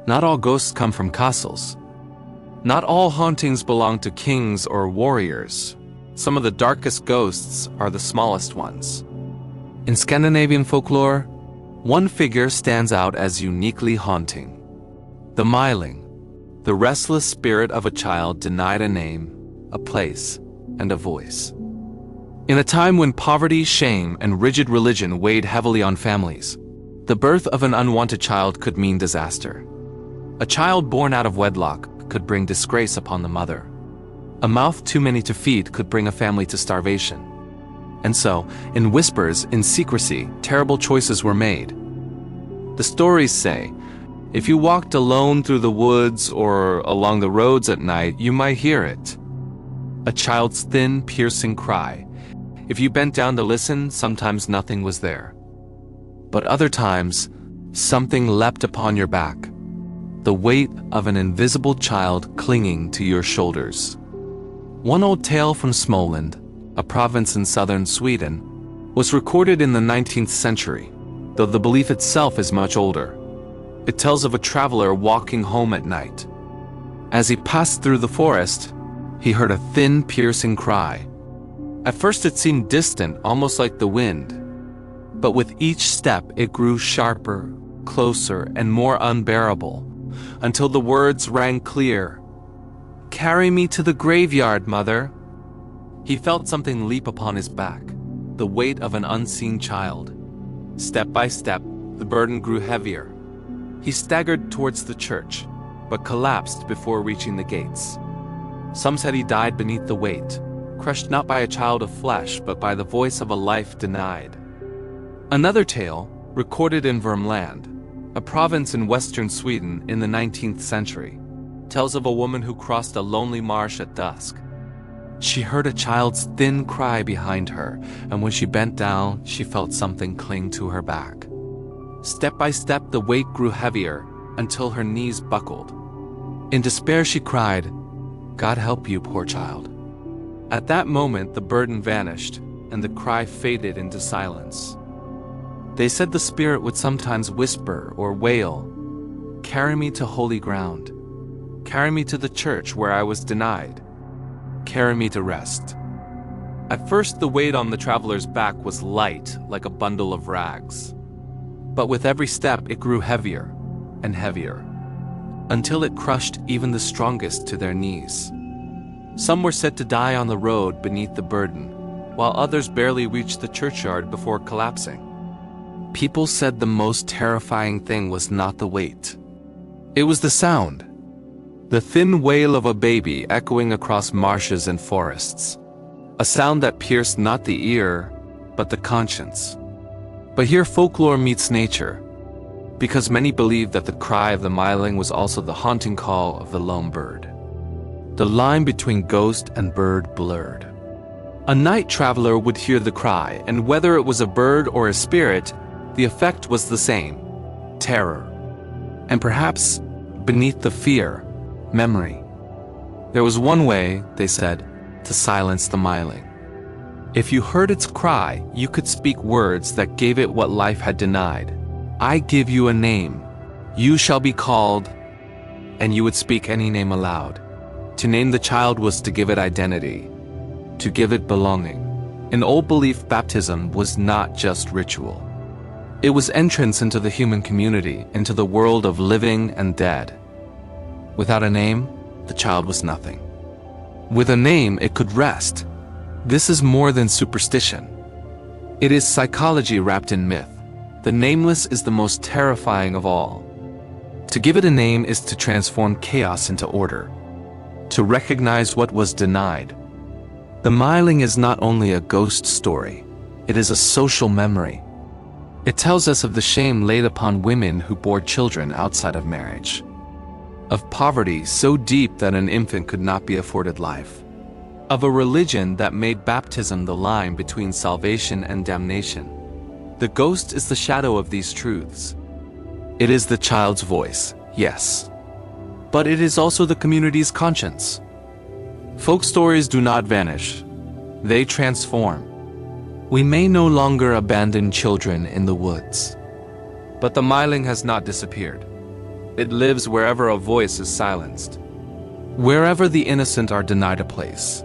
Not all ghosts come from castles. Not all hauntings belong to kings or warriors. Some of the darkest ghosts are the smallest ones. In Scandinavian folklore, one figure stands out as uniquely haunting. The Myling, the restless spirit of a child denied a name, a place, and a voice. In a time when poverty, shame, and rigid religion weighed heavily on families, the birth of an unwanted child could mean disaster. A child born out of wedlock could bring disgrace upon the mother. A mouth too many to feed could bring a family to starvation. And so, in whispers, in secrecy, terrible choices were made. The stories say, if you walked alone through the woods or along the roads at night, you might hear it. A child's thin, piercing cry. If you bent down to listen, sometimes nothing was there. But other times, something leapt upon your back. The weight of an invisible child clinging to your shoulders. One old tale from Småland, a province in southern Sweden, was recorded in the 19th century, though the belief itself is much older. It tells of a traveler walking home at night. As he passed through the forest, he heard a thin, piercing cry. At first it seemed distant, almost like the wind. But with each step it grew sharper, closer, and more unbearable, until the words rang clear. "Carry me to the graveyard, mother." He felt something leap upon his back, the weight of an unseen child. Step by step, the burden grew heavier. He staggered towards the church, but collapsed before reaching the gates. Some said he died beneath the weight, crushed not by a child of flesh, but by the voice of a life denied. Another tale, recorded in Värmland, a province in western Sweden in the 19th century, tells of a woman who crossed a lonely marsh at dusk. She heard a child's thin cry behind her, and when she bent down, she felt something cling to her back. Step by step, the weight grew heavier until her knees buckled. In despair, she cried, "God help you, poor child." At that moment, the burden vanished, and the cry faded into silence. They said the spirit would sometimes whisper or wail, "Carry me to holy ground. Carry me to the church where I was denied. Carry me to rest." At first, the weight on the traveler's back was light, like a bundle of rags. But with every step, it grew heavier and heavier, until it crushed even the strongest to their knees. Some were said to die on the road beneath the burden, while others barely reached the churchyard before collapsing. People said the most terrifying thing was not the weight. It was the sound. The thin wail of a baby echoing across marshes and forests. A sound that pierced not the ear, but the conscience. But here folklore meets nature, because many believed that the cry of the Myling was also the haunting call of the lone bird. The line between ghost and bird blurred. A night traveler would hear the cry, and whether it was a bird or a spirit, the effect was the same: terror. And perhaps, beneath the fear, memory. There was one way, they said, to silence the Myling. If you heard its cry, you could speak words that gave it what life had denied. "I give you a name. You shall be called," and you would speak any name aloud. To name the child was to give it identity, to give it belonging. In old belief, baptism was not just ritual. It was entrance into the human community, into the world of living and dead. Without a name, the child was nothing. With a name, it could rest. This is more than superstition. It is psychology wrapped in myth. The nameless is the most terrifying of all. To give it a name is to transform chaos into order, to recognize what was denied. The Myling is not only a ghost story, it is a social memory. It tells us of the shame laid upon women who bore children outside of marriage, of poverty so deep that an infant could not be afforded life, of a religion that made baptism the line between salvation and damnation. The ghost is the shadow of these truths. It is the child's voice, yes, but it is also the community's conscience. Folk stories do not vanish, they transform. We may no longer abandon children in the woods, but the Myling has not disappeared. It lives wherever a voice is silenced, wherever the innocent are denied a place.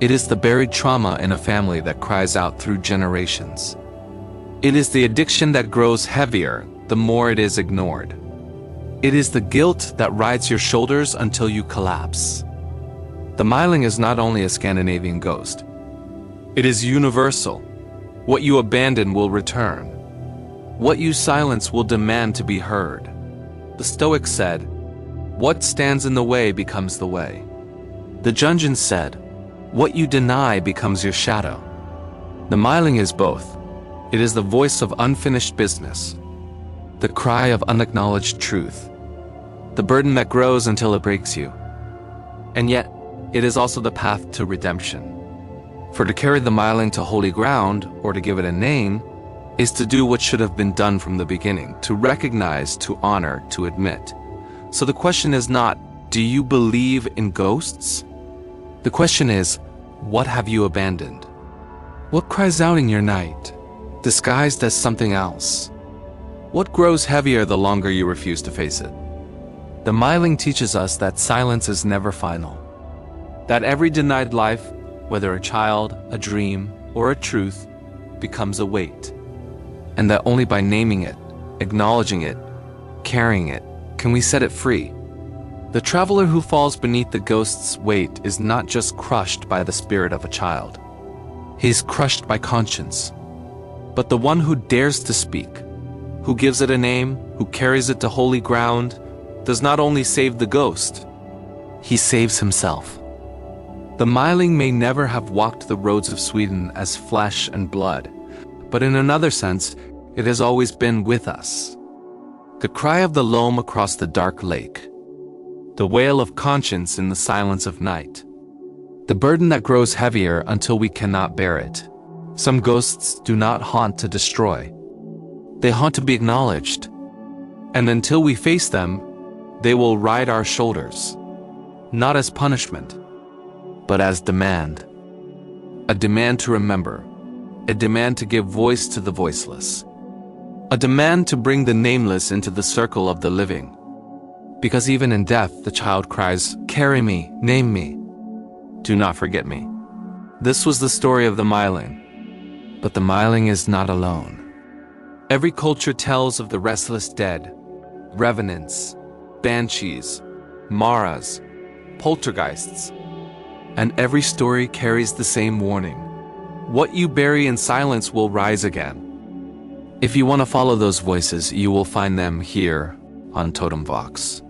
It is the buried trauma in a family that cries out through generations. It is the addiction that grows heavier the more it is ignored. It is the guilt that rides your shoulders until you collapse. The Myling is not only a Scandinavian ghost. It is universal. What you abandon will return. What you silence will demand to be heard. The Stoics said, "What stands in the way becomes the way." The Jungians said, "What you deny becomes your shadow." The Myling is both. It is the voice of unfinished business, the cry of unacknowledged truth, the burden that grows until it breaks you. And yet, it is also the path to redemption. For to carry the Myling to holy ground, or to give it a name, is to do what should have been done from the beginning, to recognize, to honor, to admit. So the question is not, do you believe in ghosts? The question is, what have you abandoned? What cries out in your night, disguised as something else? What grows heavier the longer you refuse to face it? The Myling teaches us that silence is never final. That every denied life, whether a child, a dream, or a truth, becomes a weight. And that only by naming it, acknowledging it, carrying it, can we set it free. The traveler who falls beneath the ghost's weight is not just crushed by the spirit of a child. He's crushed by conscience. But the one who dares to speak, who gives it a name, who carries it to holy ground, does not only save the ghost, he saves himself. The Myling may never have walked the roads of Sweden as flesh and blood, but in another sense, it has always been with us. The cry of the loam across the dark lake, the wail of conscience in the silence of night, the burden that grows heavier until we cannot bear it. Some ghosts do not haunt to destroy. They haunt to be acknowledged. And until we face them, they will ride our shoulders, not as punishment, but as demand. A demand to remember, a demand to give voice to the voiceless, a demand to bring the nameless into the circle of the living. Because even in death, the child cries, "Carry me, name me. Do not forget me." This was the story of the Myling. But the Myling is not alone. Every culture tells of the restless dead, revenants, banshees, maras, poltergeists. And every story carries the same warning. What you bury in silence will rise again. If you want to follow those voices, you will find them here on Totem Vox.